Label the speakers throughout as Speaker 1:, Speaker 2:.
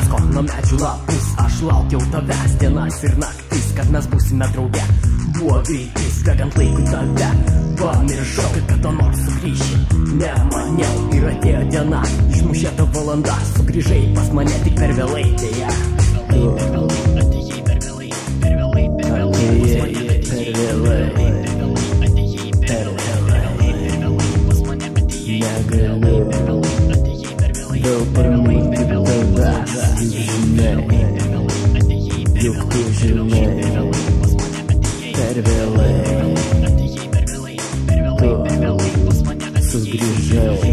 Speaker 1: drasko nuo medžių lapus. Aš laukiau tavęs dienas ir naktis, kad mes būsime drauge. Buvo viltis, bėgant laikui tave pamiršau, kad kada nors sugrįši. Nemaniau ir atėjo diena, išmušė ta valanda. Sugrįžai pas mane tik per vėlai, deja. Atėjai per vėlai, per vėlai, per vėlai, per vėlai, per vėlai, pas mane atėjai, negaliu, vėl pamilti tavęs, juk tu žinai, per vėlai, tu sugrįžai,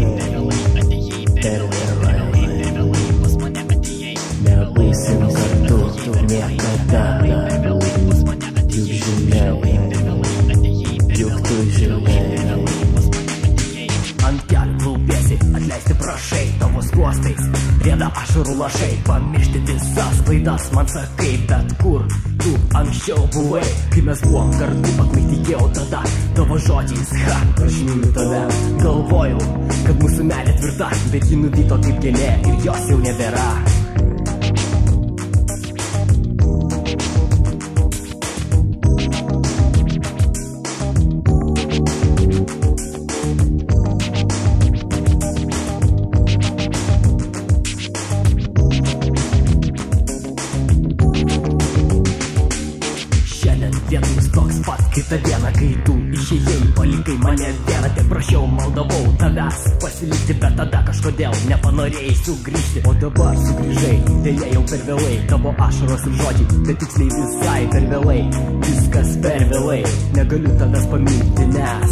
Speaker 1: per vėlai, nebūsim kartu niekada, juk žinai, juk tu žinai. Ant kelių klūpėsi, atleisti prašai, tavo skruostais rieda ašarų lašai. Pamiršti visas klaidas man sakai, bet kur tu anksčiau buvai. Kai mes buvom kartu, aklai tikėjau tada tavo žodžiais, ha, aš myliu tave. Galvojau, kad mūsų meilė tvirta, bet ji nuvyto kaip gėlė ir jos jau nebėra. Vienas toks pat kitą dieną, kai tu išėjai, palikai mane vieną. Tiek prašiau, maldavau tavęs pasilikti, bet tada kažkodėl nepanorėjai sugrįžti. O dabar sugrįžai, dėja jau per vėlai. Tavo ašaros ir žodžiai, bet tiksliai visai per vėlai. Viskas per vėlai, negaliu tavęs pamilti, nes